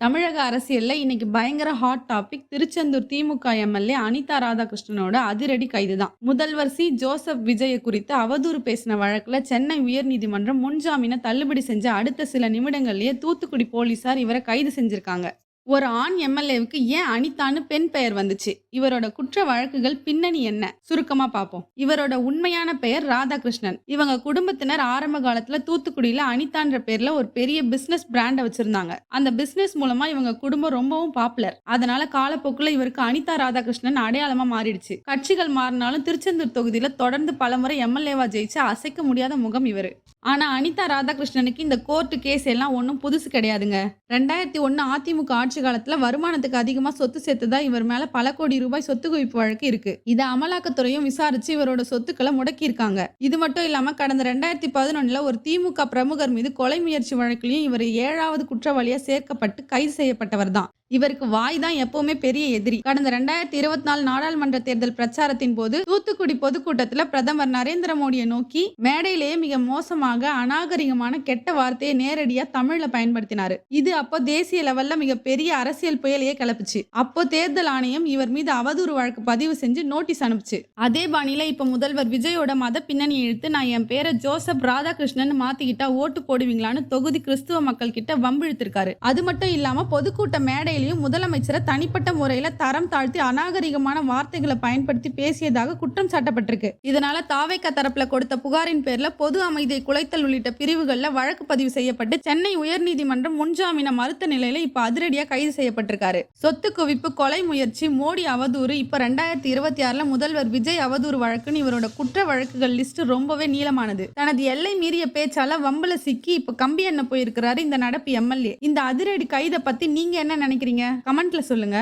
தமிழக அரசியல்ல இன்னைக்கு பயங்கர ஹாட் டாபிக் திருச்செந்தூர் திமுக எம்எல்ஏ அனிதா ராதாகிருஷ்ணனோட அதிரடி கைதுதான். முதல்வர் ஜோசப் விஜய குறித்து அவதூறு பேசின வழக்குல சென்னை உயர்நீதிமன்றம் முன்ஜாமீனை தள்ளுபடி செஞ்ச அடுத்த சில நிமிடங்கள்லயே தூத்துக்குடி போலீசார் இவரை கைது செஞ்சிருக்காங்க. ஒரு ஆண் எம்எல்ஏவுக்கு ஏன் அனிதான்னு பெண் பெயர் வந்துச்சு? இவரோட குற்ற வழக்குகள் பின்னணி என்ன? சுருக்கமா பார்ப்போம். இவரோட உண்மையான பெயர் ராதாகிருஷ்ணன். இவங்க குடும்பத்தினர் ஆரம்ப காலத்துல தூத்துக்குடியில அனிதான்ற பேர்ல ஒரு பெரிய பிசினஸ் பிராண்ட வச்சிருந்தாங்க. அந்த பிசினஸ் மூலமா இவங்க குடும்பம் ரொம்பவும் பாப்புலர். அதனால காலப்போக்குல இவருக்கு அனிதா ராதாகிருஷ்ணன் அடையாளமா மாறிடுச்சு. கட்சிகள் மாறினாலும் திருச்செந்தூர் தொகுதியில தொடர்ந்து பலமுறை எம்எல்ஏவா ஜெயிச்சு அசைக்க முடியாத முகம் இவரு. ஆனா அனிதா ராதாகிருஷ்ணனுக்கு இந்த கோர்ட்டு கேஸ் எல்லாம் ஒன்றும் புதுசு கிடையாதுங்க. 2001 அதிமுக ஆட்சி காலத்துல வருமானத்துக்கு அதிகமா சொத்து சேர்த்துதான் இவர் மேல பல கோடி ரூபாய் சொத்து குவிப்பு வழக்கு இருக்கு. இதை அமலாக்கத்துறையும் விசாரிச்சு இவரோட சொத்துக்களை முடக்கி இருக்காங்க. இது மட்டும் இல்லாம கடந்த 2011 ஒரு திமுக பிரமுகர் மீது கொலை முயற்சி வழக்கிலையும் இவர் 7வது குற்றவாளியா சேர்க்கப்பட்டு கைது செய்யப்பட்டவர் தான். இவருக்கு வாய் தான் எப்பவுமே பெரிய எதிரி. கடந்த 2024 நாடாளுமன்ற தேர்தல் பிரச்சாரத்தின் போது தூத்துக்குடி பொதுக்கூட்டத்துல பிரதமர் நரேந்திர மோடியை நோக்கி மேடையிலேயே மிக மோசமாக அநாகரிகமான கெட்ட வார்த்தையை நேரடியா தமிழ்ல பயன்படுத்தினாரு. இது அப்போ தேசிய லெவல்ல மிக பெரிய அரசியல் புயலையே கிளப்புச்சு. அப்போ தேர்தல் ஆணையம் இவர் மீது அவதூறு வழக்கு பதிவு செஞ்சு நோட்டீஸ் அனுப்பிச்சு. அதே பாணியில இப்ப முதல்வர் விஜயோட மத பின்னணி இழுத்து நான் என் பேரை ஜோசப் ராதாகிருஷ்ணன் மாத்திக்கிட்டா ஓட்டு போடுவீங்களான்னு தொகுதி கிறிஸ்துவ மக்கள் கிட்ட வம்பிழுத்திருக்காரு. அது மட்டும் இல்லாம பொதுக்கூட்ட மேடை முதலமைச்சரை தனிப்பட்ட முறையில தரம் தாழ்த்தி அநாகரிகமான வார்த்தைகளை பயன்படுத்தி பேசியதாக குற்றம் சாட்டப்பட்டிருக்கு. இதனால தாவேகா தரப்புல கொடுத்த புகாரின் பேர்ல பொது அமைதியை குலைத்தல் உள்ளிட்ட பிரிவுகள்ல வழக்கு பதிவு செய்யப்பட்டு சென்னை உயர்நீதிமன்றம் முன்ஜாமீனை மறுத்த நிலையில இப்ப அதிரடியா கைது செய்யப்பட்டிருக்காரு. சொத்து குவிப்பு, கொலை முயற்சி, மோடி அவதூறு, இப்ப 2026 முதல்வர் விஜய் அவதூறு வழக்குன்னு இவரோட குற்ற வழக்குகள் லிஸ்ட் ரொம்பவே நீளமானது. தனது எல்லை மீறிய பேச்சால வம்பல சிக்கி இப்ப கம்பி எண்ண போயிருக்கிறாரு இந்த நடப்பு எம்எல்ஏ. இந்த அதிரடி கைதை பத்தி நீங்க என்ன நினைக்கிறீங்க? கமெண்ட்ல சொல்லுங்க.